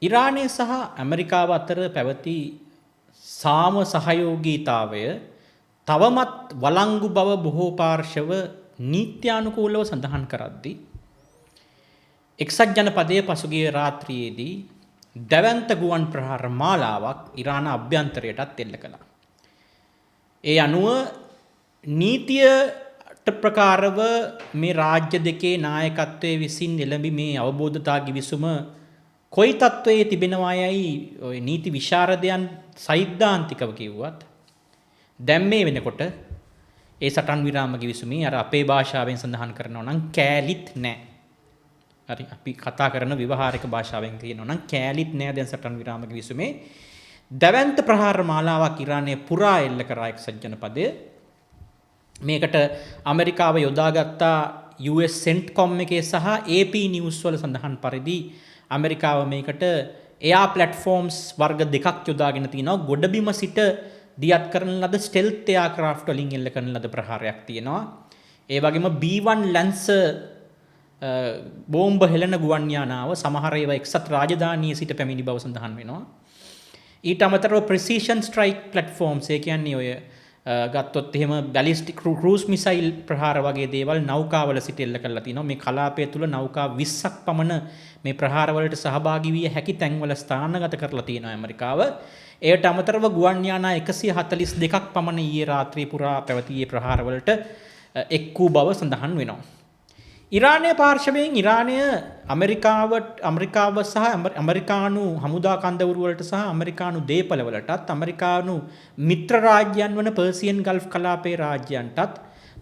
ඉරානය සහ ඇමරිකාව අතර පැවති සාම සහයෝගීතාවය තවමත් වළංගු බව බොහෝ පාර්ශව නීත්‍යානුකූලව සඳහන් කරද්දී එක්සත් ජනපදයේ පසුගිය රාත්‍රියේදී දැවැන්ත ගුවන් ප්‍රහාර මාලාවක් ඉරාන අභ්‍යන්තරයටත් එල්ල කළා. ඒ අනුව නීතියට ප්‍රකාරව මේ රාජ්‍ය දෙකේ නායකත්වයේ විසින් එළඹි මේ අවබෝධතා ගිවිසුම කොයි තත්ත්වයේ තිබෙනවා යයි ඔය නීති විශාරදයන් සෛද්ධාන්තිකව කිව්වත් දැන් මේ වෙනකොට ඒ සටන් විරාම ගිවිසුමේ අර අපේ භාෂාවෙන් සඳහන් කරනවා නම් කෑලිත් නැහැ. හරි අපි කතා කරන ව්‍යවහාරික භාෂාවෙන් කියනවා නම් කෑලිත් නැහැ දැන් සටන් විරාම ගිවිසුමේ දැවැන්ත ප්‍රහාර මාලාවක් ඉරානයේ පුරා එල්ල කරා එක්සත් ජනපදය. මේකට ඇමරිකාව යොදාගත්තා US CENTCOM එකේ සහ AP නිවුස් වල සඳහන් පරිදි ඇමරිකාව මේකට එයා ප්ලැට්ෆෝම්ස් වර්ග දෙකක් යොදාගෙන තිනවා. ගොඩබිම සිට දියත් කරන ලද ස්ටෙල්ත් එයාක්‍රාෆ්ට් වලින් එල්ල කරන ලද ප්‍රහාරයක් තියෙනවා. ඒ වගේම B1 Lancer බෝම්බ හෙළන ගුවන් යානාව සමහර ඒවා එක්සත් රාජධානියේ සිට පැමිණි බව සඳහන් වෙනවා. ඊට අමතරව ප්‍රිසිෂන් ස්ට්‍රයික් ප්ලැට්ෆෝම්ස් ඒ කියන්නේ ඔය ගත්තොත් එහෙම බැලිස්ටික් ක්‍රූස් මිසයිල් ප්‍රහාර වගේ දේවල් නෞකාවල සිට එල්ල කරලා තිනවා. මේ කලාපය තුල නෞකා 20ක් පමණ මේ ප්‍රහාරවලට සහභාගී විය හැකි තැන්වල ස්ථානගත කරලා තියෙනවා ඇමරිකාව. ඒට අමතරව ගුවන් යානා 142ක් පමණ ඊයේ රාත්‍රියේ පුරා පැවති ප්‍රහාරවලට එක් වූ බව සඳහන් වෙනවා. ඉරානය පාර්ශවයෙන් ඉරානය ඇමරිකාව සහ ඇමරිකානු හමුදා කන්දවුරු වලට සහ ඇමරිකානු දේපළවලටත් ඇමරිකානු මිත්‍ර රාජ්‍යයන් වන පර්සියන් ගල්ෆ් කලාපයේ රාජ්‍යයන්ටත්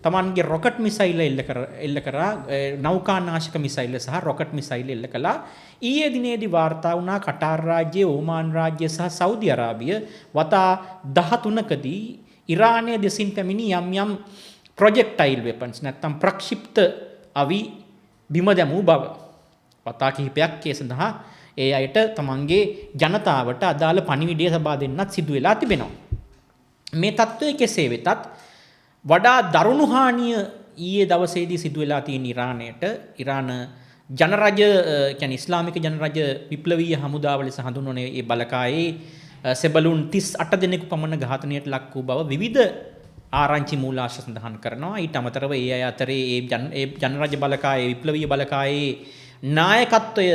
තමන්ගේ රොකට් මිසයිල් එල්ල කරා නෞකානාශක මිසයිල් සහ රොකට් මිසයිල් එල්ල කළා. ඊයේ දිනේදී වාර්තා වුණා කටාර් රාජ්‍ය, ඕමාන් රාජ්‍ය සහ සෞදි අරාබිය වතා 13කදී ඉරානය දෙසින් පැමිණි යම් ප්‍රොජෙක්ටයිල් වෙපන්ස් නැත්නම් ප්‍රක්ෂිප්ත අවි බිම දැමූ බව වතා කිහිපයක් ඒ සඳහා ඒ අයට තමන්ගේ ජනතාවට අදාළ පණිවිඩය සබා දෙන්නත් සිදු වෙලා තිබෙනවා. මේ තත්ත්වය කෙසේ වෙතත් වඩා දරුණු හානිය ඊයේ දවසේදී සිදු වෙලා තියෙන ඉරානයට ඉරාන ජනරජ කියන්නේ ඉස්ලාමික ජනරජ විප්ලවීය හමුදාව ලෙස හඳුන්වන ඒ බලකායේ සෙබළුන් 38 දෙනෙකු පමණ ඝාතනයට ලක් වූ බව විවිධ ආරංචි මූලාශ්‍ර සඳහන් කරනවා. ඊට අමතරව ඒ අය අතරේ ඒ ජනරජ බලකායේ විප්ලවීය බලකායේ නායකත්වය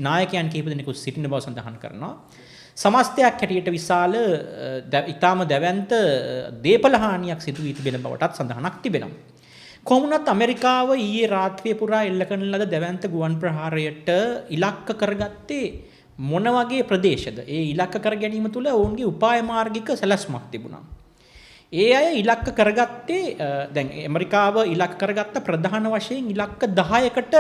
නායකයන් කීප දෙනෙකුත් සිටින බව සඳහන් කරනවා. සමස්තයක් හැටියට විශාල ඊටාම දැවැන්ත දේපල හානියක් සිදු වී තිබෙන බවටත් සඳහනක් තිබෙනවා. කොහොමුණත් ඇමරිකාව ඊයේ රාත්‍රිය පුරා එල්ල කරන ලද දැවැන්ත ගුවන් ප්‍රහාරයට ඉලක්ක කරගත්තේ මොන වගේ ප්‍රදේශද? ඒ ඉලක්ක කර ගැනීම තුළ ඔවුන්ගේ උපාය මාර්ගික සැලැස්මක් තිබුණා. ඒ අය ඉලක්ක කරගත්තේ දැන් ඇමරිකාව ඉලක්ක කරගත්ත ප්‍රධාන වශයෙන් ඉලක්ක 10කට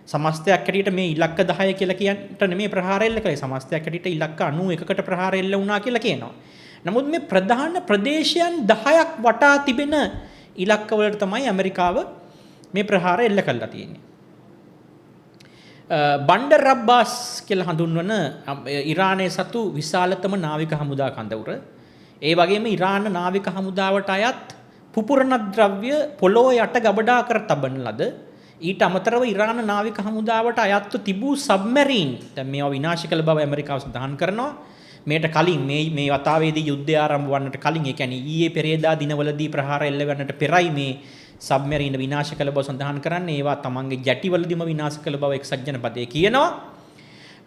සමස්තයක් හැටියට මේ ඉලක්ක 10 කියලා කියන්නට නෙමෙයි ප්‍රහාර එල්ල කළේ. සමස්තයක් හැටියට ඉලක්ක 91කට ප්‍රහාර එල්ල වුණා කියලා කියනවා. නමුත් මේ ප්‍රධාන ප්‍රදේශයන් 10ක් වටා තිබෙන ඉලක්ක වලට තමයි ඇමරිකාව මේ ප්‍රහාර එල්ල කළා තියෙන්නේ. බණ්ඩර් අබ්බාස් කියලා හඳුන්වන ඉරානයේ සතු විශාලතම නාවික හමුදා කඳවුර. ඒ වගේම ඉරාන නාවික හමුදාවට අයත් පුපුරණ ද්‍රව්‍ය පොළොව යට ගබඩා කර තබන ලද ඊට අමතරව ඉරාන නාවික හමුදාවට අයත්ව තිබූ සබ්මරීන් දැන් මේවා විනාශ කළ බව ඇමරිකාව සඳහන් කරනවා. මේට කලින් මේ වතාවේදී යුද්ධය ආරම්භ වන්නට කලින් ඒ කියන්නේ ඊයේ පෙරේදා දිනවලදී ප්‍රහාර එල්ල වන්නට පෙරයි මේ සබ්මරීන විනාශ කළ බව සඳහන් කරන්නේ. ඒවා තමන්ගේ ජැටිවලදීම විනාශ කළ බව එක්සත් ජනපදයේ කියනවා.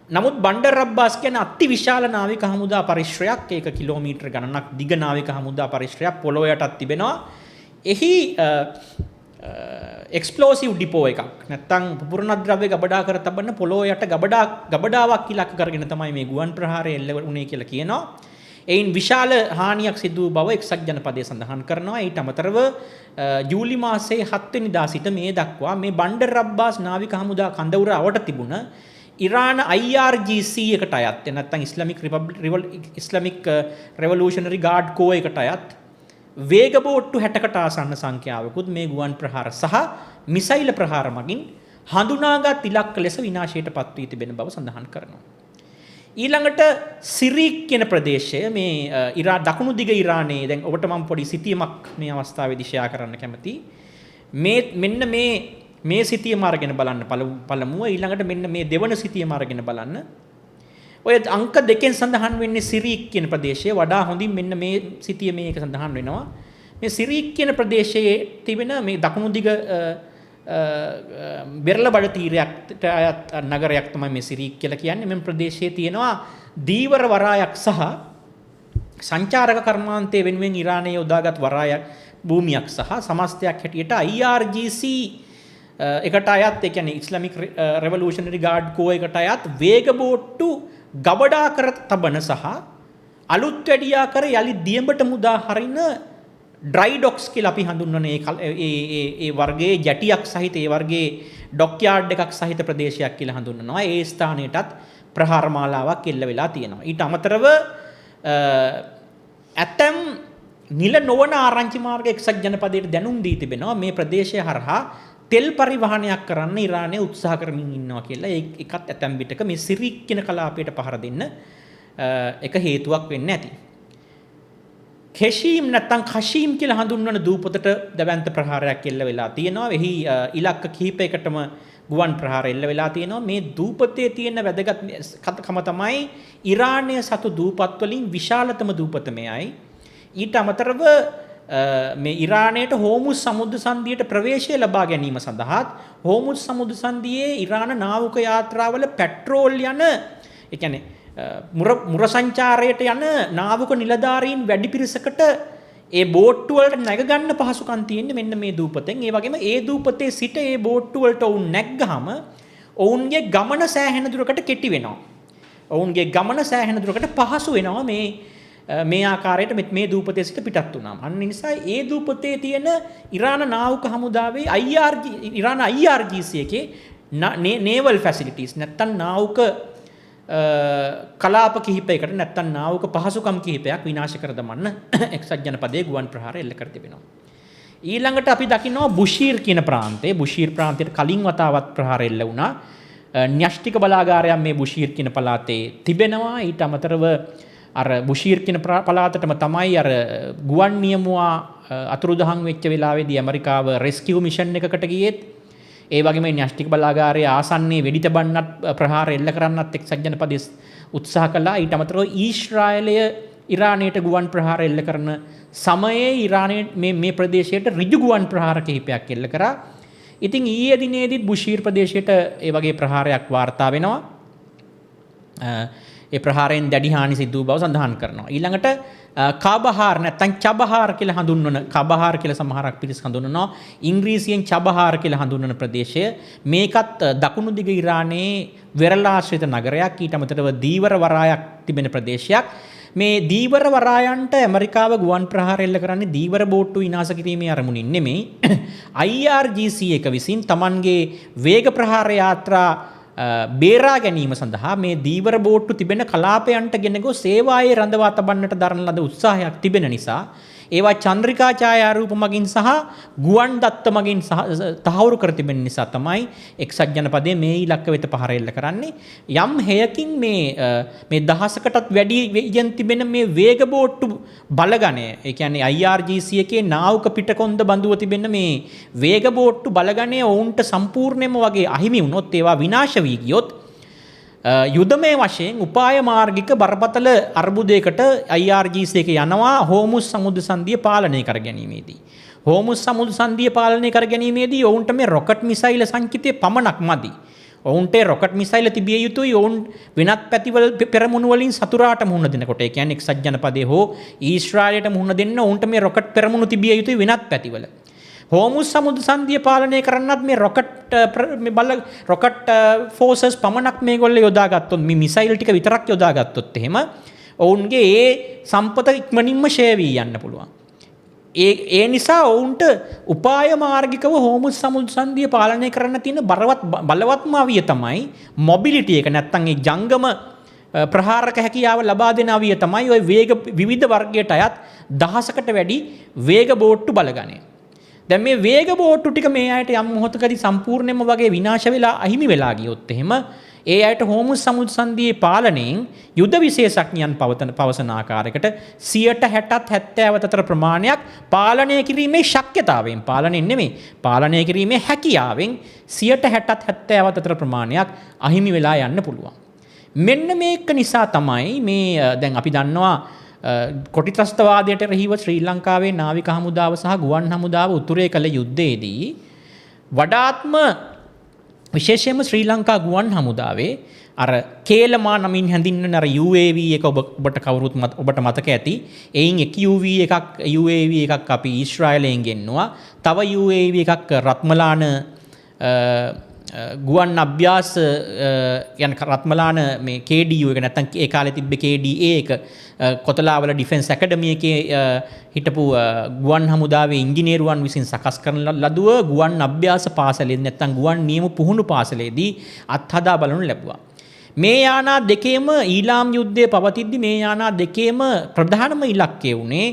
නමුත් බණ්ඩර් අබ්බාස් කියන අති විශාල නාවික හමුදා පරිශ්‍රයක්, ඒක කිලෝමීටර් ගණනක් දිග නාවික හමුදා පරිශ්‍රයක් පොළොව යටත් තිබෙනවා. එහි එක්ස්ප්ලෝසිව් ඩිපෝ එකක් නැත්නම් පුපුරණ ද්‍රව්‍ය ගබඩා කර තබන පොළොව යට ගබඩාවක් ඉලක්ක කරගෙන තමයි මේ ගුවන් ප්‍රහාරය එල්ල වුණේ කියලා කියනවා. එයින් විශාල හානියක් සිදු වූ බව එක්සත් ජනපදයේ සඳහන් කරනවා. ඊට අමතරව ජූලි මාසයේ 7 වෙනිදා සිට මේ දක්වා මේ බණ්ඩර් අබ්බාස් නාවික හමුදා කඳවුර අවට තිබුණ ඉරාන IRGC එකට අයත් නැත්නම් ඉස්ලාමික් රෙවොලූෂනරි ගාඩ් කෝ එකට අයත් වේග බෝට්ටු 60කට ආසන්න සංඛ්‍යාවකුත් මේ ගුවන් ප්‍රහාර සහ මිසයිල් ප්‍රහාර මගින් හඳුනාගත් ඉලක්ක ලෙස විනාශයට පත් වී තිබෙන බව සඳහන් කරනවා. ඊළඟට සිරීක් කියන ප්‍රදේශය මේ දකුණු දිග ඉරානයේ දැන් ඔබට මම පොඩි සිතියමක් මේ අවස්ථාවේදී ෂෙයා කරන්න කැමතියි. මෙන්න මේ මේ සිතියම අරගෙන බලන්න පළමුව ඊළඟට මෙන්න මේ දෙවන සිතියම අරගෙන බලන්න. ඔය අංක දෙකෙන් සඳහන් වෙන්නේ සිරීක් කියන ප්‍රදේශය වඩා හොඳින් මෙන්න මේ සිතිය මේක සඳහන් වෙනවා. මේ සිරීක් කියන ප්‍රදේශයේ තිබෙන මේ දකුණු දිග බෙරළබඩ තීරයට අයත් නගරයක් තමයි මේ සිරීක් කියලා කියන්නේ. මෙම ප්‍රදේශයේ තියෙනවා දීවර වරායක් සහ සංචාරක කර්මාන්තයේ වෙනුවෙන් ඉරානයේ යොදාගත් වරායක් භූමියක් සහ සමස්තයක් හැටියට IRGC එකට අයත් ඒ කියන්නේ ඉස්ලාමික් රෙවොලූෂනරි ගාඩ් කෝ එකට අයත් වේග බෝට්ටු ගබඩා කර තබන සහ අලුත් වැඩියා කර යලි දියඹට මුදා හරින ඩ්‍රයි ඩොක්ස් කියලා අපි හඳුන්වන ඒ වර්ගයේ ජැටියක් සහිත ඒ වර්ගයේ ඩොක් යාඩ් එකක් සහිත ප්‍රදේශයක් කියලා හඳුන්වනවා. ඒ ස්ථානයටත් ප්‍රහාර මාලාවක් එල්ල වෙලා තියෙනවා. ඊට අමතරව ඇතැම් නිල නොවන ආරංචි මාර්ග එක්සත් ජනපදයට දැනුම් දී තිබෙනවා මේ ප්‍රදේශය හරහා තෙල් පරිවහනයක් කරන්න ඉරානය උත්සාහ කරමින් ඉන්නවා කියලා. ඒකත් ඇතැම් විටක මේ සිරීක් කියන කලාපයට පහර දෙන්න එක හේතුවක් වෙන්න ඇති. කෙෂීම් නැත්නම් කෂීම් කියලා හඳුන්වන දූපතට දැවැන්ත ප්‍රහාරයක් එල්ල වෙලා තියෙනවා. එහි ඉලක්ක කිහිපයකටම ගුවන් ප්‍රහාර එල්ල වෙලා තියෙනවා. මේ දූපතේ තියෙන වැදගත්කම තමයි ඉරානය සතු දූපත් වලින් විශාලතම දූපත මෙයයි. ඊට අමතරව මේ ඉරානයට හෝමුස් සමුද්‍ර සංධියට ප්‍රවේශය ලබා ගැනීම සඳහාත් හෝමුස් සමුද්‍ර සංධියේ ඉරාන නාවික යාත්‍රාවල පෙට්‍රෝල් යන ඒ කියන්නේ මුර සංචාරයට යන නාවික නිලධාරීන් වැඩි පිරිසකට ඒ බෝට්ටු වලට නැග ගන්න පහසුකම් තියෙන්නේ මෙන්න මේ දූපතෙන්. ඒ වගේම ඒ දූපතේ සිට ඒ බෝට්ටු වලට වුන් නැග්ගහම ඔවුන්ගේ ගමන සෑහෙන දුරකට කෙටි වෙනවා. ඔවුන්ගේ ගමන සෑහෙන දුරකට පහසු වෙනවා මේ ආකාරයට මේ දූපතේ සිට පිටත් වුණාම. අන්න නිසා ඒ දූපතේ තියෙන ඉරාන නාවික හමුදාවේ ඉරාන IRGC එකේ නේවල් ෆැසිලිටිස් නැත්තම් නාවික කලාප කිහිපයකට නැත්තම් නාවික පහසුකම් කිහිපයක් විනාශ කර දමන්න එක්සත් ජනපදයේ ගුවන් ප්‍රහාර එල්ල කර තිබෙනවා. ඊළඟට අපි දකිනවා බුෂීර් කියන ප්‍රාන්තයේ. බුෂීර් ප්‍රාන්තයට කලින් වතාවත් ප්‍රහාර එල්ල වුණා. න්‍යෂ්ටික බලාගාරයක් මේ බුෂීර් කියන පළාතේ තිබෙනවා. ඊට අමතරව අර බුෂීර් කියන පළාතටම තමයි අර ගුවන් නියමුවා අතුරුදහන් වෙච්ච වෙලාවේදී ඇමරිකාව රෙස්කියු මිෂන් එකකට ගියේත් ඒ වගේම න්‍යෂ්ටික බලාගාරයේ ආසන්නයේ වෙඩි තබන්නත් ප්‍රහාර එල්ල කරන්නත් එක්සත් ජනපදයේ උත්සාහ කළා. ඊට අමතරව ඊශ්‍රායලය ඉරානයට ගුවන් ප්‍රහාර එල්ල කරන සමයේ ඉරානයේ මේ ප්‍රදේශයට ඍජු ගුවන් ප්‍රහාර කිහිපයක් එල්ල කරා. ඉතින් ඊයේ දිනේදීත් බුෂීර් ප්‍රදේශයට ඒ වගේ ප්‍රහාරයක් වාර්තා වෙනවා. ඒ ප්‍රහාරයෙන් දැඩි හානි සිදු වූ බව සඳහන් කරනවා. ඊළඟට කාබහාර් නැත්නම් චබහාර් කියලා හඳුන්වන කාබහාර් කියලා සමහරක් පිරිස් හඳුන්වනවා. ඉංග්‍රීසියෙන් චබහාර් කියලා හඳුන්වන ප්‍රදේශය මේකත් දකුණු දිග ඉරානයේ වෙරළාශ්‍රිත නගරයක්. ඊට අමතරව දීවර වරායක් තිබෙන ප්‍රදේශයක්. මේ දීවර වරායන්ට ඇමරිකාව ගුවන් ප්‍රහාර එල්ල කරන්නේ දීවර බෝට්ටු විනාශ කිරීමේ අරමුණින් නෙමෙයි. IRGC එක විසින් Tamanගේ වේග ප්‍රහාර යාත්‍රා බේරා ගැනීම සඳහා මේ දීවර බෝට්ටු තිබෙන කලාපයන්ට ගෙන ගොස් සේවායේ රඳවා තබන්නට දරන ලද උත්සාහයක් තිබෙන නිසා ඒවා චන්ද්‍රිකා ඡායාරූප මගින් සහ ගුවන් දත්ත මගින් තහවුරු කර තිබෙන නිසා තමයි එක්සත් ජනපදයේ මේ ඉලක්ක වෙත පහර එල්ල කරන්නේ. යම් හේයකින් මේ දහසකටත් වැඩි වෙජන් තිබෙන මේ වේග බෝට්ටු බලගණය ඒ කියන්නේ IRGC එකේ නාවික පිටකොන්ද බඳුව තිබෙන මේ වේග බෝට්ටු බලගණය ඔවුන්ට සම්පූර්ණයෙන්ම වගේ අහිමි වුණොත් ඒවා විනාශ වී ගියොත් යුදමය වශයෙන් උපාය මාර්ගික බරපතල අර්බුදයකට IRGC එක යනවා හෝමුස් සමුද්‍ර සංධිය පාලනය කර ගැනීමේදී. හෝමුස් සමුද්‍ර සංධිය පාලනය කර ගැනීමේදී ඔවුන්ට මේ රොකට් මිසයිල් සංචිතය පමණක් මදි. ඔවුන්ට රොකට් මිසයිල් තිබිය යුතුයි ඔවුන් වෙනත් පැතිවල පෙරමුණු වලින් සතුරාට මුහුණ දෙනකොට. ඒ කියන්නේ එක්සත් ජනපදයේ හෝ ඊශ්‍රායලයට මුහුණ දෙන්න ඔවුන්ට මේ රොකට් පෙරමුණු තිබිය යුතුයි වෙනත් පැතිවල. හෝමුස් සමුද්‍ර සංධිය පාලනය කරන්නත් මේ රොකට් ෆෝසස් පමණක් මේගොල්ලෝ යොදාගත්තොත් මේ මිසයිල් ටික විතරක් යොදාගත්තොත් එහෙම ඔවුන්ගේ ඒ සම්පත ඉක්මනින්ම ෂේ වී යන්න පුළුවන්. ඒ නිසා ඔවුන්ට උපාය මාර්ගිකව හෝමුස් සමුද්‍ර සංධිය පාලනය කරන්න තියෙන බලවත්ම අවිය තමයි මොබිලිටි එක. නැත්තම් ඒ ජංගම ප්‍රහාරක හැකියාව ලබා දෙන අවිය තමයි ওই වේග විවිධ වර්ගයට අයත් දහසකට වැඩි වේග බෝට්ටු බලගණය. දැන් මේ වේග බෝට්ටු ටික මේ අයට යම් මොහොතකදී සම්පූර්ණයෙන්ම වගේ විනාශ වෙලා අහිමි වෙලා ගියොත් එහෙම ඒ අයට හෝමුස් සමුද්‍ර සංධියේ පාලනයෙන් යුද විශේෂඥයන් පවසන ආකාරයකට 60-70 අතර ප්‍රමාණයක් පාලනය කිරීමේ ශක්‍යතාවයෙන් පාලනයෙන් නෙමෙයි පාලනය කිරීමේ හැකියාවෙන් 60-70 අතර ප්‍රමාණයක් අහිමි වෙලා යන්න පුළුවන්. මෙන්න මේක නිසා තමයි මේ දැන් අපි දන්නවා කොටි ත්‍රස්තවාදයට එරෙහිව ශ්‍රී ලංකාවේ නාවික හමුදාව සහ ගුවන් හමුදාව උතුරේ කළ යුද්ධයේදී වඩාත්ම විශේෂයෙන්ම ශ්‍රී ලංකා ගුවන් හමුදාවේ අර කේලමා නමින් හැඳින්වෙන අර UAV එක ඔබට කවුරුත් ඔබට මතක ඇති. එයින් එක UAV එකක් අපි ඊශ්‍රායලයෙන් ගෙන්නවා. තව UAV එකක් රත්මලාන ගුවන් අභ්‍යාස යන රත්මලාන මේ KDU එක නැත්නම් ඒ කාලේ තිබ්බ KDA එක කොතලාවල ඩිෆෙන්ස් ඇකඩමි එකේ හිටපු ගුවන් හමුදාවේ ඉංජිනේරුවන් විසින් සකස් කරන ලදුව ගුවන් අභ්‍යාස පාසලෙන් නැත්නම් ගුවන් නියම පුහුණු පාසලේදී අත්හදා බලනු ලැබුවා. මේ යානා දෙකේම ඊලාම් යුද්ධයේ පවතිද්දි මේ යානා දෙකේම ප්‍රධානම ඉලක්කය වුණේ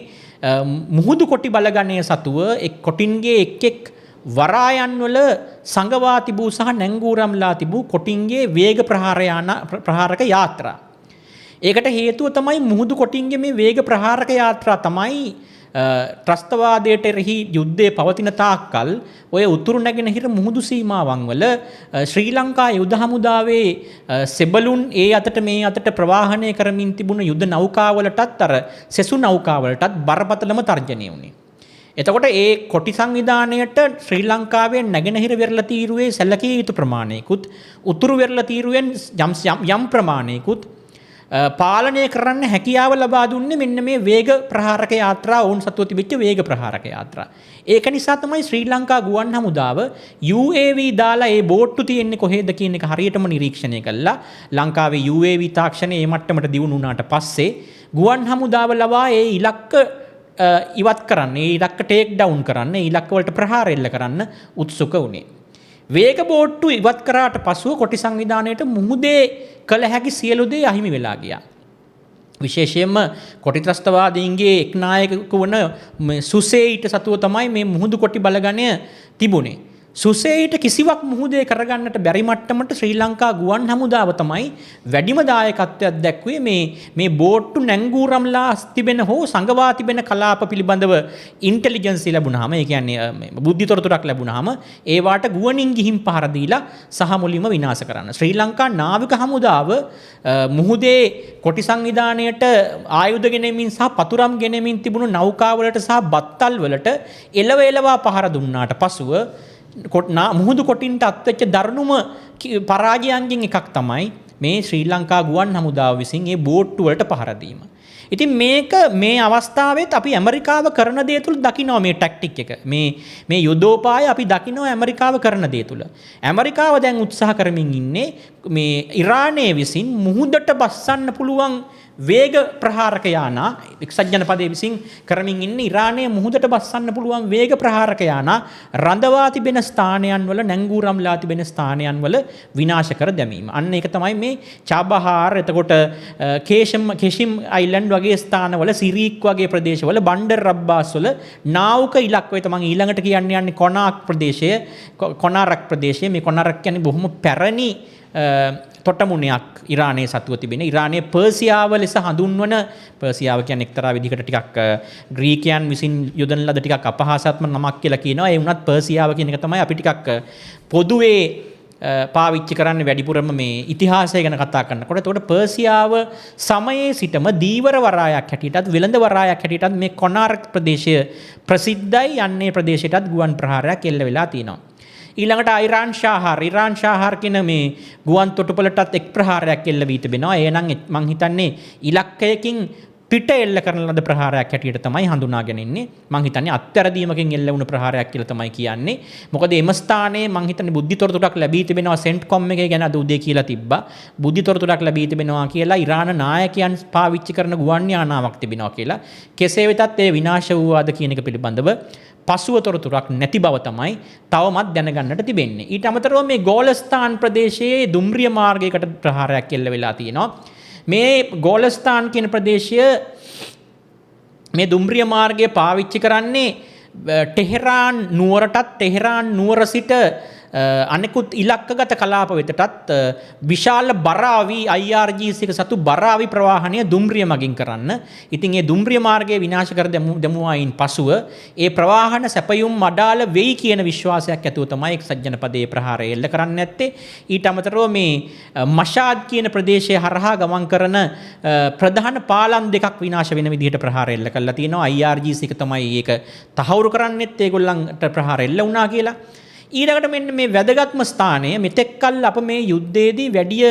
මුහුදු කොටි බලගණයේ සතුව එක් කොටින්ගේ එක් වරායන් වල සංගවා තිබූ සහ නැංගූරම්ලා තිබූ කොටින්ගේ වේග ප්‍රහාරක යාත්‍රා. ඒකට හේතුව තමයි මුහුදු කොටින්ගේ මේ වේග ප්‍රහාරක යාත්‍රා තමයි ත්‍රස්තවාදයට එරෙහි යුද්ධයේ පවතින තාක්කල් ඔය උතුරු නැගෙනහිර මුහුදු සීමාවන් වල ශ්‍රී ලංකා යුද හමුදාවේ සෙබළුන් ඒ අතට මේ අතට ප්‍රවාහනය කරමින් තිබුණ යුද නෞකාවලටත් අර සෙසු නෞකාවලටත් බරපතලම තර්ජනය වුණේ. එතකොට ඒ කොටි සංවිධානයට ශ්‍රී ලංකාවේ නැගෙනහිර වෙරළ තීරුවේ සැලකිය යුතු ප්‍රමාණයකුත් උතුරු වෙරළ තීරුවෙන් යම් ප්‍රමාණයකුත් පාලනය කරන්න හැකියාව ලබා දුන්නේ මෙන්න මේ වේග ප්‍රහාරක යාත්‍රා ඔවුන් සතුව තිබිච්ච වේග ප්‍රහාරක යාත්‍රා. ඒක නිසා තමයි ශ්‍රී ලංකා ගුවන් හමුදාව UAV දාලා ඒ බෝට්ටු තියෙන්නේ කොහෙද කියන එක හරියටම නිරීක්ෂණය කළා. ලංකාවේ UAV තාක්ෂණය මේ මට්ටමට දියුණු වුණාට පස්සේ ගුවන් හමුදාව ලවා ඒ ඉලක්ක ඉවත් කරන්න, ඒ ඉලක්ක ටේක් ඩවුන් කරන්න, ඒ ඉලක්ක වලට ප්‍රහාර එල්ල කරන්න උත්සුක වුණේ. වේග බෝට්ටු ඉවත් කරාට පසුව කොටි සංවිධානයට මුහුදේ කළ හැකි සියලු දේ අහිමි වෙලා ගියා. විශේෂයෙන්ම කොටි ත්‍රස්තවාදීන්ගේ එක් නායකයෙකු වන සුසේයිට සතුව තමයි මේ මුහුදු කොටි බලගණය තිබුණේ. සුසේයිට කිසිවක් මුහුදේ කරගන්නට බැරි මට්ටමට ශ්‍රී ලංකා ගුවන් හමුදාව තමයි වැඩිම දායකත්වයක් දැක්ුවේ මේ බෝට්ටු නැංගූරම්ලා තිබෙන හෝ සංගවා තිබෙන කලාප පිළිබඳව ඉන්ටෙලිජන්සි ලැබුණාම, ඒ කියන්නේ බුද්ධි තොරතුරක් ලැබුණාම ඒවාට ගුවනින් ගිහින් පහර දීලා සහ මුලින්ම විනාශ කරන්න. ශ්‍රී ලංකා නාවික හමුදාව මුහුදේ කොටි සංවිධානයට ආයුධ ගෙනෙමින් සහ පතුරම් ගෙනෙමින් තිබුණු නෞකාවලට සහ බත්තල් වලට එළවා පහර දුන්නාට පසුව මුහුදු කොටින්ට අත්වෙච්ච දරුණුම පරාජයන්ගෙන් එකක් තමයි මේ ශ්‍රී ලංකා ගුවන් හමුදාව විසින් ඒ බෝට්ටු වලට පහර දීම. ඉතින් මේක මේ අවස්ථාවෙත් අපි ඇමරිකාව කරන දේ තුල දකිනවා මේ ටැක්ටික් එක. මේ යුද්ධෝපාය අපි දකිනවා ඇමරිකාව කරන දේ තුල. ඇමරිකාව දැන් උත්සාහ කරමින් ඉන්නේ මේ ඉරානයේ විසින් මුහුදට බස්සන්න පුළුවන් වේග ප්‍රහාරක යානා එක්සත් ජනපදයේ විසින් කරමින් ඉන්නේ ඉරානයේ මුහුදට බස්සන්න පුළුවන් වේග ප්‍රහාරක යානා රඳවා තිබෙන ස්ථානයන් වල නැංගූරම්ලා තිබෙන ස්ථානයන් වල විනාශ කර දැමීම. අන්න ඒක තමයි මේ චාබහාර්, එතකොට කේෂිම් අයිලන්ඩ් වගේ ස්ථානවල, සිරීක් වගේ ප්‍රදේශවල, බණ්ඩර් රබ්බාස් වල නාවුක ඉලක්ක වෙත මම ඊළඟට යන්නේ කොනාක් ප්‍රදේශය, කොනාරක් ප්‍රදේශය. මේ කොනාරක් කියන්නේ බොහොම පැරණි තොටමුණයක් ඉරානයේ සතුව තිබෙන. ඉරානයේ පර්සියාව ලෙස හඳුන්වන, පර්සියාව කියන්නේ එක්තරා විදිහකට ටිකක් ග්‍රීකයන් විසින් යොදන ලද ටිකක් අපහාසාත්මක නමක් කියලා කියනවා. ඒ වුණත් පර්සියාව කියන එක තමයි අපි ටිකක් පොදුවේ පාවිච්චි කරන්නේ වැඩිපුරම මේ ඉතිහාසය ගැන කතා කරනකොට. එතකොට පර්සියාව සමයේ සිටම දීවර වරායක් හැටියටත් වෙළඳ වරායක් හැටියටත් මේ කොනාරක් ප්‍රදේශය ප්‍රසිද්ධයි. යන්නේ ප්‍රදේශයටත් ගුවන් ප්‍රහාරයක් එල්ල වෙලා තියෙනවා. ඊළඟට ඉරාන් ශාහාර් කියන මේ ගුවන් තොටුපළටත් එක් ප්‍රහාරයක් එල්ල වී තිබෙනවා. ඒ නම් මං හිතන්නේ ඉලක්කයකින් පිට එල්ල කරන ලද ප්‍රහාරයක් හැටියට තමයි හඳුනාගෙන ඉන්නේ. මං හිතන්නේ අත්තරදීමකින් එල්ල වුණු ප්‍රහාරයක් කියලා තමයි කියන්නේ. මොකද එම ස්ථානයේ මං හිතන්නේ බුද්ධි තොරතුරක් ලැබී තිබෙනවා. සෙන්ට්කොම් එකේ ගැන අද උදේ කියලා තිබ්බා. බුද්ධි තොරතුරක් ලැබී තිබෙනවා කියලා ඉරාන නායකයන් පාවිච්චි කරන ගුවන් යානාවක් තිබෙනවා කියලා. කෙසේ වෙතත් ඒ විනාශ වූවාද කියන එක පිළිබඳව පසුව තොරතුරක් නැති බව තමයි තවමත් දැනගන්නට තිබෙන්නේ. ඊට අමතරව මේ ගෝලස්ථාන් ප්‍රදේශයේ දුම්රිය මාර්ගයකට ප්‍රහාරයක් එල්ල වෙලා තියෙනවා. මේ ගෝලස්ථාන් කියන ප්‍රදේශය මේ දුම්රිය මාර්ගය පාවිච්චි කරන්නේ ටෙහෙරාන් නුවරටත් ටෙහෙරාන් නුවර සිට අනෙකුත් ඉලක්කගත කලාප වෙතටත් විශාල බරාවි IRGC එක සතු බරාවි ප්‍රවාහනය දුම්රිය මගින් කරන්න. ඉතින් ඒ දුම්රිය මාර්ගය විනාශ කර දැමුවායින් පසුව ඒ ප්‍රවාහන සැපයුම් අඩාල වෙයි කියන විශ්වාසයක් ඇතුව තමයි එක්සත් ජනපදයේ ප්‍රහාරය එල්ල කරන්න නැත්තේ. ඊට අමතරව මේ මෂාද් කියන ප්‍රදේශය හරහා ගමන් කරන ප්‍රධාන පාලම් දෙකක් විනාශ වෙන විදිහට ප්‍රහාර එල්ල කරලා තියෙනවා. IRGC එක තමයි ඒක තහවුරු කරන්නෙත් ඒගොල්ලන්ට ප්‍රහාර එල්ල වුණා කියලා. ඊළඟට මෙන්න මේ වැදගත්ම ස්ථානය මෙතෙක් කල් අප මේ යුද්ධයේදී වැඩිය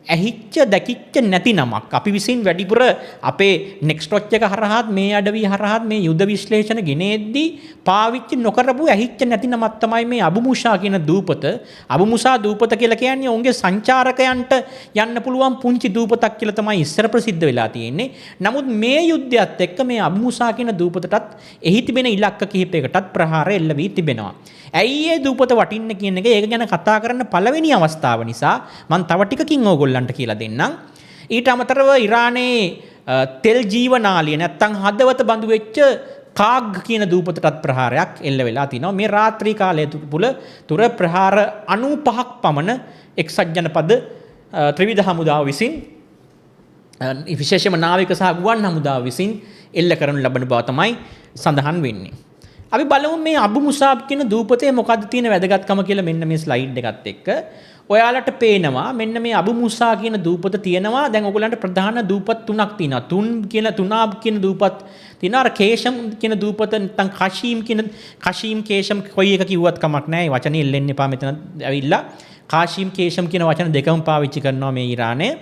ඇහිච්ච දැකිච්ච නැති නමක්. අපි විසින් වැඩිපුර අපේ නෙක්ස්ට් වොච් එක හරහාත් මේ අඩවිය හරහාත් මේ යුද විශ්ලේෂණ ගෙනෙද්දී පාවිච්චි නොකරපු ඇහිච්ච නැති නමක් තමයි මේ අබු මුසා කියන දූපත. අබු මුසා දූපත කියලා කියන්නේ ඔවුන්ගේ සංචාරකයන්ට යන්න පුළුවන් පුංචි දූපතක් කියලා තමයි ඉස්සර ප්‍රසිද්ධ වෙලා තියෙන්නේ. නමුත් මේ යුද්ධයත් එක්ක මේ අබු මුසා කියන දූපතටත් එහි තිබෙන ඉලක්ක කිහිපයකටත් ප්‍රහාර එල්ල වී තිබෙනවා. ඇයි ඒ දූපත වටින්න කියන එක ඒක ගැන කතා කරන්න පළවෙනි අවස්ථාව නිසා මම තව ටිකකින් ඕගොල්ලන්ට කියලා දෙන්නම්. ඊට අමතරව ඉරානයේ තෙල් ජීවනාලිය නැත්තම් හදවත බඳු වෙච්ච කාග් කියන දූපතටත් ප්‍රහාරයක් එල්ල වෙලා තිනවා. මේ රාත්‍රී කාලය තුර ප්‍රහාර 95ක් පමණ එක්සත් ජනපද ත්‍රිවිධ හමුදාව විසින් විශේෂයෙන්ම නාවික සහ ගුවන් හමුදාව විසින් එල්ල කරනු ලබන බව තමයි සඳහන් වෙන්නේ. අපි බලමු මේ අබු මුසාබ් කියන දූපතේ මොකද්ද තියෙන වැදගත්කම කියලා මෙන්න මේ ස්ලයිඩ් එකත් එක්ක. ඔයාලට පේනවා මෙන්න මේ අබු මුසා කියන දූපත තියෙනවා. දැන් ඔයගොල්ලන්ට ප්‍රධාන දූපත් තුනක් තියෙනවා. තුනාබ් කියන දූපත් තියෙනවා. අර කේෂම් කියන දූපත නැත්නම් කෂීම් කේෂම් කොයි එක කිව්වත් කමක් නැහැ. මේ වචනේ එල්ලෙන්න එපා මෙතන ඇවිල්ලා. කාෂීම් කේෂම් කියන වචන දෙකම පාවිච්චි කරනවා මේ ඉරානයේ.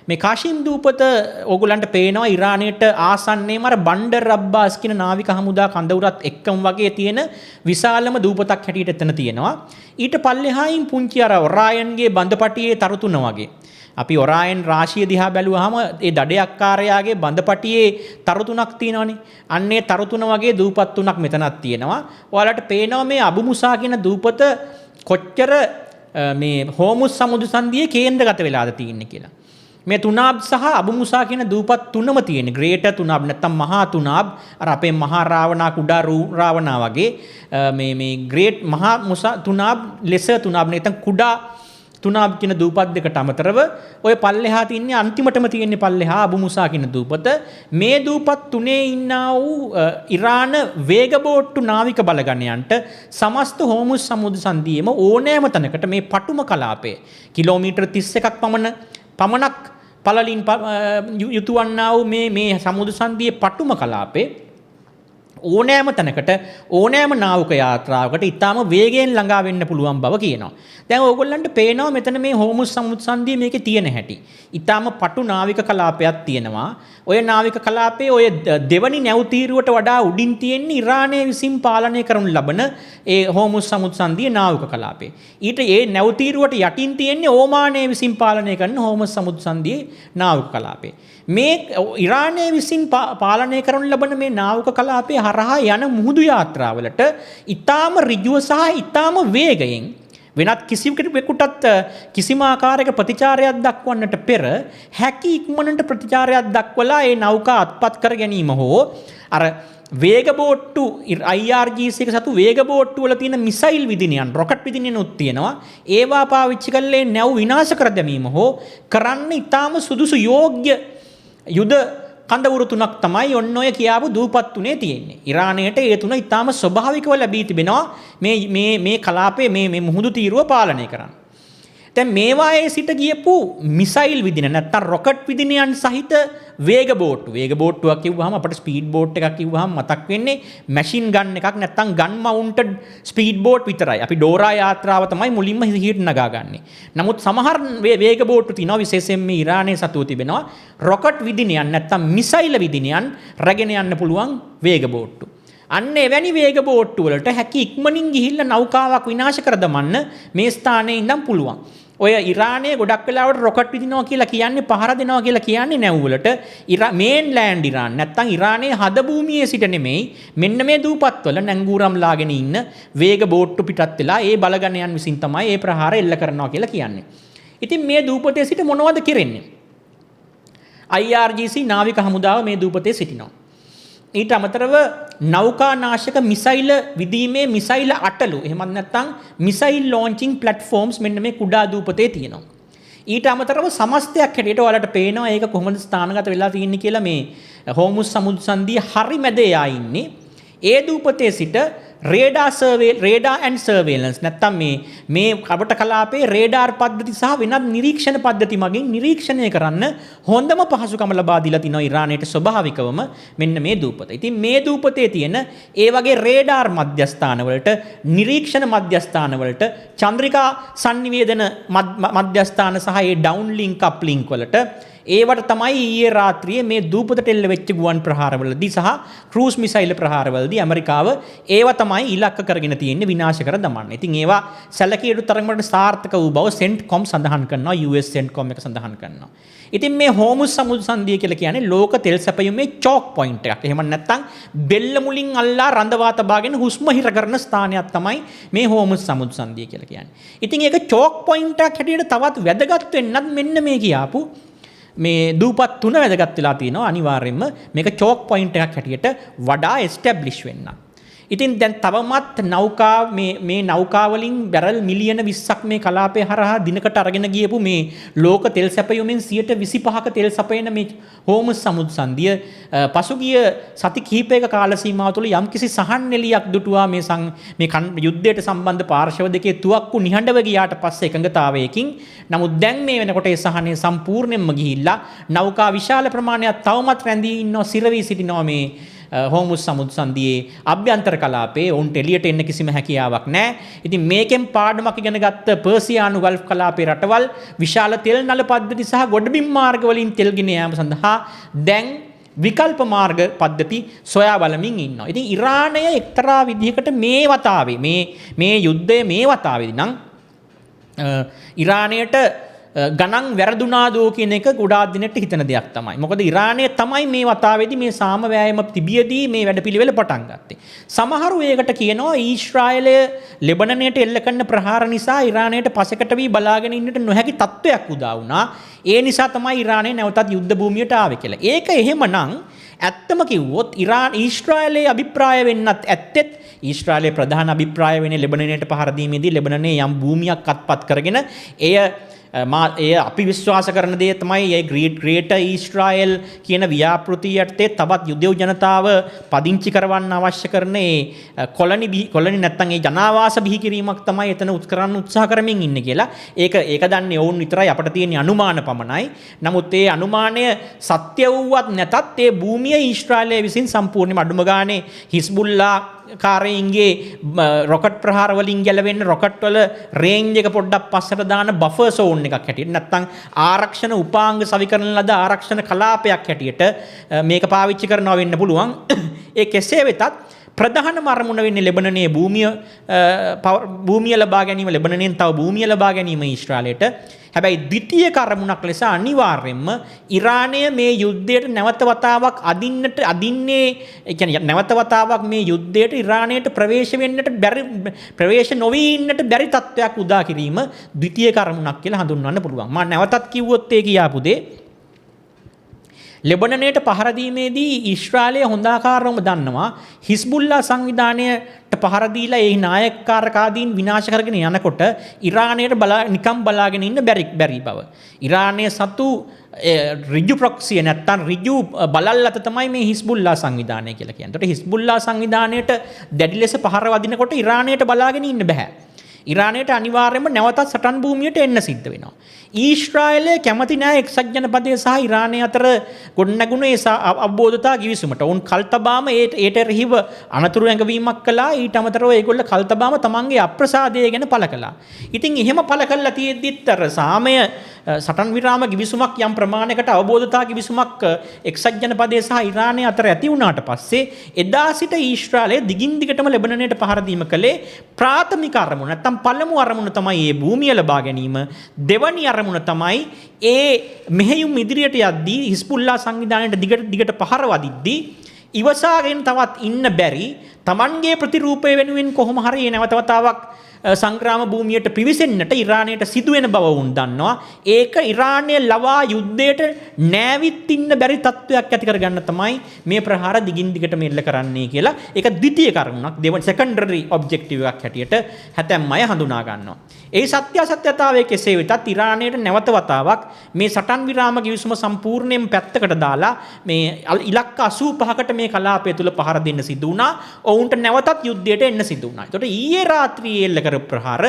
මේ කාෂීම් දූපත ඕගොල්ලන්ට පේනවා ඉරානයට ආසන්නයේම අර බණ්ඩර් අබ්බාස් කියන නාවික හමුදා කඳවුරත් එක්කම වගේ තියෙන විශාලම දූපතක් හැටියට එතන තියෙනවා. ඊට පල්ලෙහායින් පුංචි අර ඔරායන්ගේ බඳපටියේ තරුතුන වගේ. අපි ඔරායන් රාශිය දිහා බැලුවාම ඒ දඩයක්කාරයාගේ බඳපටියේ තරුතුනක් තියෙනවනේ. අන්න ඒ තරුතුන වගේ දූපත් තුනක් මෙතනක් තියෙනවා. ඔයාලට පේනවා මේ අබු මුසා කියන දූපත කොච්චර මේ හෝමුස් සමුද්‍ර සංධියේ කේන්ද්‍රගත වෙලාද තියෙන්නේ කියලා. මේ තුනාබ් සහ අබු මුසා කියන දූපත් තුනම තියෙන. ග්‍රේටර් තුනාබ් නැත්නම් මහා තුනාබ් අර අපේ මහා රාවණා කුඩා රාවණා වගේ මේ ග්‍රේට් මහා මුසා තුනාබ් ලෙසර් තුනාබ් නැත්නම් කුඩා තුනාබ් කියන දූපත් දෙකට අමතරව ඔය පල්ලෙහා තින්නේ අන්තිමටම තියෙන්නේ පල්ලෙහා අබු මුසා කියන දූපත. මේ දූපත් තුනේ ඉන්නා වූ ඉරාන වේගබෝට්ටු නාවික බලගණයන්ට සමස්ත හෝමුස් සමුද්‍ර සංධියේම ඕනෑම තැනකට මේ පටුම කලාපය කිලෝමීටර් 31ක් පමණක් පළලින් යුතුවන්නා වූ මේ සමුද්‍ර සංධියේ පටුම කලාපේ ඕනෑම තැනකට ඕනෑම නාවික යාත්‍රාවකට ඉතාම වේගයෙන් ළඟා වෙන්න පුළුවන් බව කියනවා. දැන් ඕගොල්ලන්ට පේනවා මෙතන මේ හෝමුස් සමුද්‍ර සංධිය මේකේ තියෙන හැටි. ඉතාම පටු නාවික කලාපයක් තියෙනවා. ඔය නාවික කලාපයේ ඔය දෙවනි නැවතීරුවට වඩා උඩින් තියෙන්නේ ඉරානය විසින් පාලනය කරනු ලබන ඒ හෝමුස් සමුද්‍ර සංධියේ නාවික කලාපේ. ඊට ඒ නැවතීරුවට යටින් තියෙන්නේ ඕමානය විසින් පාලනය කරන හෝමුස් සමුද්‍ර සංධියේ නාවික කලාපේ. මේ ඉරානය විසින් පාලනය කරනු ලබන මේ නාවික කලාපයේ හරහා යන මුහුදු යාත්‍රාවලට ඊටාම ඍජුව සහ ඊටාම වේගයෙන් වෙනත් කිසිවෙකුටත් කිසිම ආකාරයක ප්‍රතිචාරයක් දක්වන්නට පෙර හැකි ඉක්මනට ප්‍රතිචාරයක් දක්වලා ඒ නෞකා අත්පත් කර ගැනීම හෝ අර වේගබෝට්ටු IRGC එක සතු වේගබෝට්ටු වල තියෙන මිසයිල් විදිනියන් රොකට් විදිනියනුත් තියෙනවා. ඒවා පාවිච්චි කරලා නැව් විනාශ කර දැමීම හෝ කරන්න ඊටාම සුදුසු යෝග්‍ය යුද කඳවුරු තුනක් තමයි ඔන්න ඔය කියාපු දූපත් තුනේ තියෙන්නේ. ඉරානයට ඒ තුන ඉතාම ස්වභාවිකව ලැබී තිබෙනවා මේ කලාපයේ මේ මුහුදු තීරුව පාලනය කරන්න. දැන් මේවායේ සිට ගියපු මිසයිල් විදින නැත්නම් රොකට් විදිනයන් සහිත වේගබෝට්ටුවක් කිව්වහම අපිට ස්පීඩ් බෝට් එකක් කිව්වහම මතක් වෙන්නේ මැෂින් ගන් එකක් නැත්නම් ගන් මවුන්ටඩ් ස්පීඩ් බෝට් විතරයි. අපි ඩෝරා යාත්‍රාව තමයි මුලින්ම හිත නගාගන්නේ. නමුත් සමහර වේගබෝට්ටු තියෙනවා විශේෂයෙන් මේ ඉරානයේ සතුව තිබෙනවා රොකට් විදිනයන් නැත්නම් මිසයිල් විදිනයන් රැගෙන යන්න පුළුවන් වේගබෝට්ටු. අන්න එවැනි වේගබෝට්ටු වලට හැකි ඉක්මනින් ගිහිල්ලා නෞකාවක් විනාශ කර දමන්න මේ ස්ථානයේ ඉඳන් පුළුවන්. ඔය ඉරානයේ ගොඩක් වෙලාවට රොකට් විදිනවා කියලා කියන්නේ පහර දෙනවා කියලා කියන්නේ නැව්වලට මේන්ලෑන්ඩ් ඉරාන් නැත්තම් ඉරානයේ හද භූමියේ සිට නෙමෙයි මෙන්න මේ දූපත්වල නැංගුරම් ලාගෙන ඉන්න වේග බෝට්ටු පිටත් වෙලා ඒ බලගණයන් විසින් තමයි ඒ ප්‍රහාර එල්ල කරනවා කියලා කියන්නේ. ඉතින් මේ දූපතේ සිට මොනවද කරන්නේ? IRGC නාවික හමුදාව මේ දූපතේ සිටිනවා. ඊට අමතරව නෞකානාශක මිසයිල විදීමේ මිසයිල අටලු එහෙමත් නැත්නම් මිසයිල් ලොන්චින් ප්ලැට්ෆෝම්ස් මෙන්න මේ කුඩා දූපතේ තියෙනවා. ඊට අමතරව සමස්තයක් හැටියට ඔයාලට පේනවා ඒක කොහොමද ස්ථානගත වෙලා තියෙන්නේ කියලා මේ හෝමුස් සමුද්‍ර සංධිය හරි මැද එයා ඉන්නේ. ඒ දූපතේ සිට රේඩා ඇන්ඩ් සර්වේලන්ස් නැත්තම් මේ කබට කලාපේ රේඩාර් පද්ධති සහ වෙනත් නිරීක්ෂණ පද්ධති මගින් නිරීක්ෂණය කරන්න හොඳම පහසුකම ලබා දීලා තිනවා ඉරානයට ස්වභාවිකවම මෙන්න මේ දූපත. ඉතින් මේ දූපතේ තියෙන ඒ වගේ රේඩාර් මධ්‍යස්ථානවලට නිරීක්ෂණ මධ්‍යස්ථානවලට චන්ද්‍රිකා sannivedana මධ්‍යස්ථාන සහ ඒ ඩවුන් ලින්ක් අප් ලින්ක් වලට ඒවට තමයි ඊයේ රාත්‍රියේ මේ දූපතට එල්ල වෙච්ච ගුවන් ප්‍රහාරවලදී සහ ක්‍රූස් මිසයිල් ප්‍රහාරවලදී ඇමරිකාව ඒවා තමයි ඉලක්ක කරගෙන තියෙන්නේ විනාශ කර දමන්න. ඉතින් ඒවා සැලකිය යුතු තරමට සාර්ථක වූ බව සෙන්ට්කොම් සඳහන් කරනවා US සෙන්ට්කොම් එක සඳහන් කරනවා. ඉතින් මේ හෝමුස් සමුද්‍ර සංධිය කියලා කියන්නේ ලෝක තෙල් සැපයීමේ චෝක් පොයින්ට් එකක්. එහෙම නැත්නම් බෙල්ල මුලින් අල්ලා රඳවා තබාගෙන හුස්ම හිර කරන ස්ථානයක් තමයි මේ හෝමුස් සමුද්‍ර සංධිය කියලා කියන්නේ. ඉතින් ඒක චෝක් පොයින්ට් එකක් හැටියට තවත් වැදගත් වෙන්නත් මෙන්න මේ කියාපු මේ දූපත් තුන වැදගත් වෙලා තියෙනවා අනිවාර්යයෙන්ම මේක චෝක් පොයින්ට් එකක් හැටියට වඩා එස්ටැබ්ලිෂ් වෙන්න. ඉතින් දැන් තවමත් නෞකා මේ නෞකා වලින් බැරල් මිලියන 20ක් මේ කලාපය හරහා දිනකට අරගෙන ගියපු මේ ලෝක තෙල් සැපයුමෙන් 25%ක තෙල් සපයන මේ හෝමුස් සමුද්‍ර සංධිය පසුගිය සති කිහිපයක කාල සීමාව තුළ යම්කිසි සහන් එළියක් දුටුවා මේ යුද්ධයට සම්බන්ධ පාර්ශව දෙකේ තුවක්කු නිහඬව ගියාට පස්සේ එකඟතාවයකින්. නමුත් දැන් මේ වෙනකොට ඒ සහනේ සම්පූර්ණයෙන්ම ගිහිල්ලා නෞකා විශාල ප්‍රමාණයක් තවමත් රැඳී ඉන්නවා සිරවී සිටිනවා මේ හෝමුස් සමුද්‍ර සංධියේ අභ්‍යන්තර කලාපේ උන්ට එළියට එන්න කිසිම හැකියාවක් නැහැ. ඉතින් මේකෙන් පාඩමක් ඉගෙන ගත්ත පර්සියානු ගල්ෆ් කලාපේ රටවල් විශාල තෙල් නල පද්ධති සහ ගොඩබිම් මාර්ග වලින් තෙල් ගෙන යාම සඳහා දැන් විකල්ප මාර්ග පද්ධති සොයා බලමින් ඉන්නවා. ඉතින් ඉරානය එක්තරා විදිහකට මේ වතාවේ මේ යුද්ධය මේ වතාවේදී නම් ඉරානයට ගණන් වැරදුනාදෝ කියන එක ගොඩාක් දිනට හිතන දෙයක් තමයි. මොකද ඉරානය තමයි මේ වතාවේදී මේ සාම වෑයම තිබියදී මේ වැඩපිළිවෙල පටන් ගත්තේ. සමහරු ඒකට කියනවා ඊශ්‍රායලය ලෙබනනයට එල්ල කරන ප්‍රහාර නිසා ඉරානයට පසෙකට වී බලාගෙන ඉන්නට නොහැකි තත්ත්වයක් උදා වුණා. ඒ නිසා තමයි ඉරානය නැවතත් යුද්ධ භූමියට ආවේ කියලා. ඒක එහෙමනම් ඇත්තම කිව්වොත් ඊශ්‍රායලයේ අභිප්‍රාය වෙන්නත් ඇත්තෙත් ඊශ්‍රායලයේ ප්‍රධාන අභිප්‍රාය වෙන්නේ ලෙබනනයට පහර දීමේදී ලෙබනනේ යම් භූමියක් අත්පත් කරගෙන එය අපි විශ්වාස කරන දේ තමයි ඒ ග්‍රේටර් ඊශ්‍රායල් කියන ව්‍යාපෘතිය යටතේ තවත් යුදෙව් ජනතාව පදිංචි කරවන්න අවශ්‍ය කරන ඒ කොලනි නැත්තම් ඒ ජනාවාස බිහි කිරීමක් තමයි එතන කරන්න උත්සාහ කරමින් ඉන්නේ කියලා. ඒක දන්නේ ඔවුන් විතරයි අපිට තියෙන අනුමාන පමණයි. නමුත් ඒ අනුමානය සත්‍ය වුවත් නැතත් ඒ භූමිය ඊශ්‍රායලය විසින් සම්පූර්ණයෙන්ම අඩුම ගානේ හිස්බුල්ලා කාරයින්ගේ රොකට් ප්‍රහාර වලින් ගැලවෙන්න රොකට් වල රේන්ජ් එක පොඩ්ඩක් පස්සට දාන බෆර් සෝන් එකක් හැටියට නැත්නම් ආරක්ෂණ උපාංග සවිකරන ලද ආරක්ෂණ කලාපයක් හැටියට මේක පාවිච්චි කරනවා වෙන්න පුළුවන්. ඒ කෙසේ වෙතත් ප්‍රධානම අරමුණ වෙන්නේ ලෙබනනයේ භූමිය ලබා ගැනීම, ලෙබනනයෙන් තව භූමිය ලබා ගැනීම ඊශ්‍රායලයට. හැබැයි ද්විතීය කරුණක් ලෙස අනිවාර්යයෙන්ම ඉරානය මේ යුද්ධයට නැවත වතාවක් අදින්නේ ඒ කියන්නේ නැවත වතාවක් මේ යුද්ධයට ඉරානයට ප්‍රවේශ නොවී ඉන්නට බැරි තත්ත්වයක් උදා කිරීම ද්විතීය කරුණක් කියලා හඳුන්වන්න පුළුවන්. මම නැවතත් කිව්වොත් ඒ කියාපු දේ ලෙබනනයට පහර දීමේදී ඊශ්‍රායලය හොඳාකාරවම දන්නවා හිස්බුල්ලා සංවිධානයට පහර දීලා ඒ නායකකාරකාදීන් විනාශ කරගෙන යනකොට ඉරානයට නිකම් බලාගෙන ඉන්න බැරි බව. ඉරානය සතු ඍජු ප්‍රොක්සිය නැත්තම් ඍජු බලල් අත තමයි මේ හිස්බුල්ලා සංවිධානය කියලා කියන්නේ. ඒකට හිස්බුල්ලා සංවිධානයට දැඩි ලෙස පහර වදිනකොට ඉරානයට බලාගෙන ඉන්න බෑ. ඉරානයට අනිවාර්යයෙන්ම නැවතත් සටන් භූමියට එන්න සිද්ධ වෙනවා. ඊශ්‍රායලය කැමති නැහැ එක්සත් ජනපදයේ සහ ඉරානය අතර ගොඩනැගුණු ඒ අවබෝධතා කිවිසුමට. උන් කල්තබාම ඒට එරෙහිව අනතුරු ඇඟවීමක් කළා. ඊට අමතරව ඒගොල්ල කල්තබාම තමන්ගේ අප්‍රසාදය ගැන පළ කළා. ඉතින් එහෙම පළ කළා තියෙද්දිත් අර සාමය සටන් විරාම කිවිසුමක් යම් ප්‍රමාණයකට අවබෝධතා කිවිසුමක් එක්සත් ජනපදයේ සහ ඉරානය අතර ඇති වුණාට පස්සේ එදා සිට ඊශ්‍රායලය දිගින් දිගටම ලෙබනනයට පහර දීම කළේ ප්‍රාථමික අරමුණ නැත්තම් පළමු අරමුණ තමයි මේ භූමිය ලබා ගැනීම. දෙවැනි අරමුණ තමයි ඒ මෙහෙයුම් ඉදිරියට යද්දී හිස්බුල්ලා සංවිධානයට දිගට පහර වදිද්දී ඉවසාගෙන තවත් ඉන්න බැරි Tamanගේ ප්‍රතිරූපය වෙනුවෙන් කොහොම හරි නැවත වතාවක් සංග්‍රාම භූමියට පිවිසෙන්නට ඉරානයට සිදුවෙන බව වුන් දන්නවා. ඒක ඉරානය ලවා යුද්ධයට නෑවිත් ඉන්න බැරි තත්ත්වයක් ඇති කරගන්න තමයි මේ ප්‍රහාර දිගින් දිගට මෙල්ල කරන්නේ කියලා. ඒක ද්විතීය කරුණක්, දෙවන සෙකන්ඩරි ඔබ්ජෙක්ටිව් එකක් හැටියට හැතැම් අය හඳුනා ගන්නවා. ඒ සත්‍ය අසත්‍යතාවයේ කෙසේ වෙතත් ඉරානයට නැවත වතාවක් මේ සටන් විරාම ගිවිසුම සම්පූර්ණයෙන් පැත්තකට දාලා මේ ඉලක්ක 85කට මේ කලාපය තුල පහර දෙන්න සිදු වුණා. ඔවුන්ට නැවතත් යුද්ධයට එන්න සිදු වුණා. ඒතකොට ඊයේ රාත්‍රියේ එල්ල කරපු ප්‍රහාර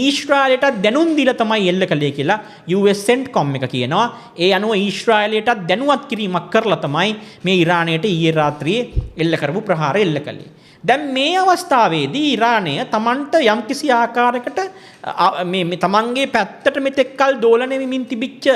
ඊශ්‍රායලයට දැනුම් දීලා තමයි එල්ල කළේ කියලා US CENTCOM එක කියනවා. ඒ අනුව ඊශ්‍රායලයට දැනුවත් කිරීමක් කරලා තමයි මේ ඉරානයට ඊයේ රාත්‍රියේ එල්ල කරපු ප්‍රහාර එල්ල කළේ. දැන් මේ අවස්ථාවේදී ඉරානය තමන්ට යම්කිසි ආකාරයකට මේ තමන්ගේ පැත්තට මෙතෙක්කල් දෝලණය වෙමින් තිබිච්ච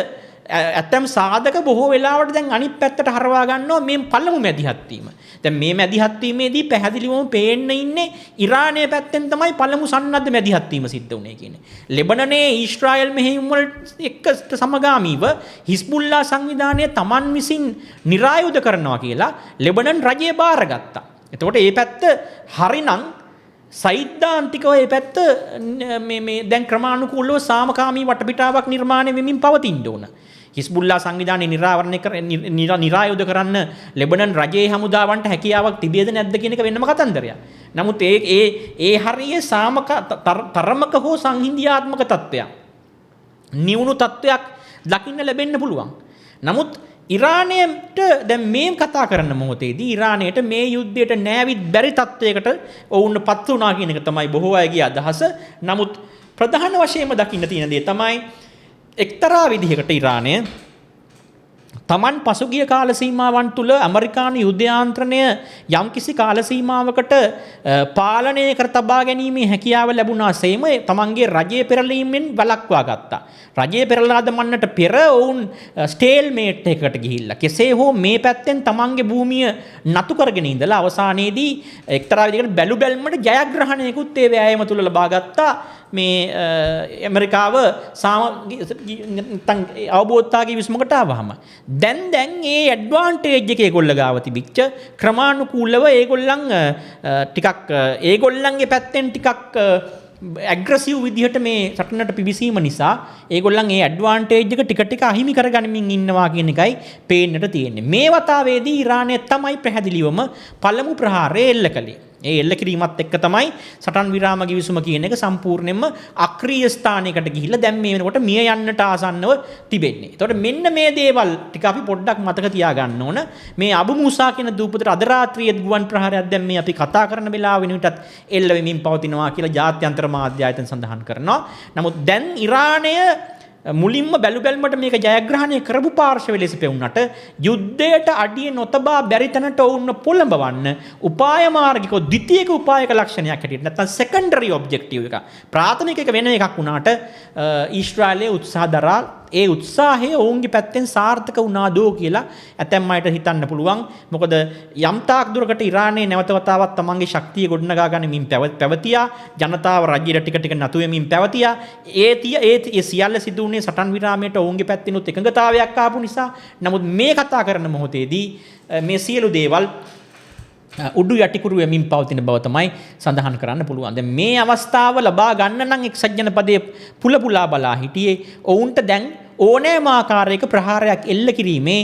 ඇතම් සාධක බොහෝ වෙලාවට දැන් අනිත් පැත්තට හරවා ගන්නවා මේ පළමු මැදිහත් වීම. දැන් මේ මැදිහත් වීමේදී පැහැදිලිවම පේන්න ඉන්නේ ඉරානයේ පැත්තෙන් තමයි පළමු සන්නද්ධ මැදිහත් වීම සිද්ධ වුණේ කියන්නේ. ලෙබනනයේ ඊශ්‍රායල් මෙහෙයුම් වලට එක්ක සමගාමීව හිස්බුල්ලා සංවිධානය තමන් විසින් නිරායුධ කරනවා කියලා ලෙබනන් රජය බාරගත්තා. එතකොට මේ පැත්ත හරිනම් සෛද්ධාන්තිකව මේ පැත්ත මේ දැන් ක්‍රමානුකූලව සාමකාමී වටපිටාවක් නිර්මාණය වෙමින් පවතින්න ඕන. හිස්බුල්ලා සංවිධානය නිරායුධ කරන්න ලෙබනන් රජයේ හමුදාවන්ට හැකියාවක් තිබේද නැද්ද කියන එක වෙනම කතන්දරයක්. නමුත් ඒ හරියේ තරමක හෝ සංහිඳියාත්මක තත්ත්වයක්, නිවුණු තත්ත්වයක් දකින්න ලැබෙන්න පුළුවන්. නමුත් ඉරානයට දැන් මේ කතා කරන මොහොතේදී ඉරානයට මේ යුද්ධයට නෑවිත් බැරි තත්ත්වයකට ඔවුන් පත් වුණා කියන එක තමයි බොහෝ අයගේ අදහස. නමුත් ප්‍රධාන වශයෙන්ම දකින්න තියෙන දේ තමයි එක්තරා විදිහකට ඉරානය තමන් පසුගිය කාල සීමාවන් තුල ඇමරිකානු යුද්ධ යාන්ත්‍රණය යම්කිසි කාල සීමාවකට පාලනය කර තබා ගැනීමේ හැකියාව ලැබුණාseම තමන්ගේ රජයේ පෙරලීමෙන් වළක්වා ගත්තා. රජයේ පෙරලා දමන්නට පෙර ඔවුන් ස්ටේල්මේට් එකකට ගිහිල්ලා කෙසේ හෝ මේ පැත්තෙන් තමන්ගේ භූමිය නතු කරගෙන ඉඳලා අවසානයේදී එක්තරා විදිහකට බැලු බැල්මට ජයග්‍රහණයකුත් ඒ වෑයම තුල ලබා ගත්තා. මේ ඇමරිකාව අවබෝධතාවගේ විසමකට ආවහම දැන් ඒ ඇඩ්වාන්ටේජ් එක ඒගොල්ල ගාව තිබිච්ච ක්‍රමානුකූලව ඒගොල්ලන් ටිකක් ඒගොල්ලන්ගේ පැත්තෙන් ටිකක් ඇග්‍රසිව් විදිහට මේ සටනට පිවිසීම නිසා ඒගොල්ලන් ඒ ඇඩ්වාන්ටේජ් එක ටික ටික අහිමි කරගනිමින් ඉන්නවා කියන එකයි පේන්නට තියෙන්නේ. මේ වතාවේදී ඉරානය තමයි පැහැදිලිවම පළමු ප්‍රහාරය එල්ල කළේ. ඒ එල්ල කිරීමත් එක්ක තමයි සටන් විරාම ගිවිසුම කියන එක සම්පූර්ණයෙන්ම අක්‍රීය ස්ථානයකට ගිහිල්ලා දැන් මේ වෙනකොට මිය යන්නට ආසන්නව තිබෙන්නේ. ඒතකොට මෙන්න මේ දේවල් ටික අපි පොඩ්ඩක් මතක තියාගන්න ඕන. මේ අබු මූසා කියන දූපතට අද රාත්‍රියේ ගුවන් ප්‍රහාරයක් දැන් මේ අපි කතා කරන වෙලාව වෙනුවටත් එල්ල වෙමින් පවතිනවා කියලා ජාත්‍යන්තර මාධ්‍ය ආයතන සඳහන් කරනවා. නමුත් දැන් ඉරානය මුලින්ම බැලුබැල්මට මේක ජයග්‍රහණය කරපු පාර්ශවය ලෙස පෙවුනට යුද්ධයට අඩිය නොතබා බැරි තැනට ඔවුන් පොළඹවන්න උපාය මාර්ගික ද්විතීයික උපායක ලක්ෂණයක් හැටියට නැත්නම් සෙකන්ඩරි ඔබ්ජෙක්ටිව් එක ප්‍රාථමික එක වෙන එකක් වුණාට ඊශ්‍රායලයේ උත්සාහ දරා ඒ උත්සාහය ඔවුන්ගේ පැත්තෙන් සාර්ථක වුණාදෝ කියලා ඇතැම් අයට හිතන්න පුළුවන්. මොකද යම් තාක් දුරකට ඉරානයේ නැවත වතාවක් තමන්ගේ ශක්තිය ගොඩනගා ගනිමින් පැවතියා. ජනතාව රජයට ටික ටික නතු වෙමින් පැවතියා. ඒ සියල්ල සිදු වුණේ සටන් විරාමයට ඔවුන්ගේ පැත්තෙනුත් එකඟතාවයක් ආපු නිසා. නමුත් මේ කතා කරන මොහොතේදී මේ සියලු දේවල් උඩු යටිකුරු වෙමින් පවතින බව තමයි සඳහන් කරන්න පුළුවන්. දැන් මේ අවස්ථාව ලබා ගන්න නම් එක්සත් ජනපදයේ පුලපුලා බලා හිටියේ ඔවුන්ට දැන් ඕනෑම ආකාරයක ප්‍රහාරයක් එල්ල කිරීමේ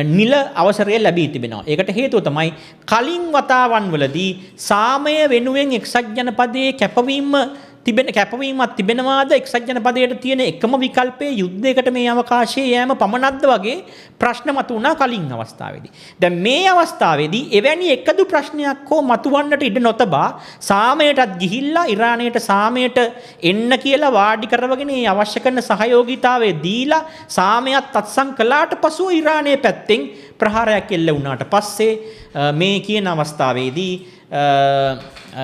නිල අවසරය ලැබී තිබෙනවා. ඒකට හේතුව තමයි කලින් වතාවන් වලදී සාමය වෙනුවෙන් එක්සත් ජනපදයේ කැපවීමක් තිබෙනවාද එක්සත් ජනපදයට තියෙන එකම විකල්පය යුද්ධයකට මේ අවකාශයේ යෑම පමණක්ද වගේ ප්‍රශ්න මතුවුණා කලින් අවස්ථාවේදී. දැන් මේ අවස්ථාවේදී එවැනි එකදු ප්‍රශ්නයක් හෝ මතුවන්නට ඉඩ නොතබා සාමයටත් ගිහිල්ලා ඉරානයට සාමයට එන්න කියලා වාඩි කරවගෙන මේ අවශ්‍ය කරන සහයෝගීතාවය දීලා සාමයත් අත්සන් කළාට පසුව ඉරානයේ පැත්තෙන් ප්‍රහාරයක් එල්ල වුණාට පස්සේ මේ කියන අවස්ථාවේදී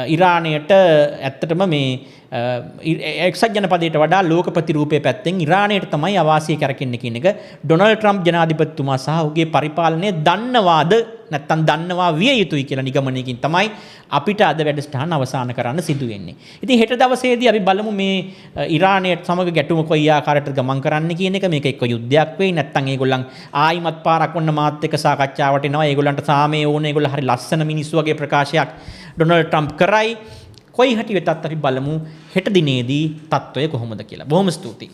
ඉරානයට ඇත්තටම මේ එක්සත් ජනපදයට වඩා ලෝක ප්‍රතිරූපයේ පැත්තෙන් ඉරානයට තමයි අවාසිය කරකෙන්නේ කියන එක ඩොනල්ඩ් ට්‍රම්ප් ජනාධිපතිතුමා සහ ඔහුගේ පරිපාලනය දන්නවාද නැත්නම් දන්නවා විය යුතුයි කියලා නිගමනයකින් තමයි අපිට අද වැඩසටහන අවසන් කරන්න සිදු වෙන්නේ. ඉතින් හෙට දවසේදී අපි බලමු මේ ඉරානයට සමග ගැටුම කොයි ආකාරයකට ගමන් කරන්න කියන එක. මේක එක්ක යුද්ධයක් වෙයි නැත්නම් ඒගොල්ලන් ආයිමත් පාරක් වන්න මාත් එක්ක සාකච්ඡාවට එනවා. ඒගොල්ලන්ට සාමය ඕන, ඒගොල්ලෝ හරි ලස්සන මිනිස්සු වගේ ප්‍රකාශයක් ඩොනල්ඩ් ට්‍රම්ප් කරයි. කොයි හැටි වෙතත් අපි බලමු හෙට දිනේදී තත්ත්වය කොහොමද කියලා. බොහොම ස්තුතියි.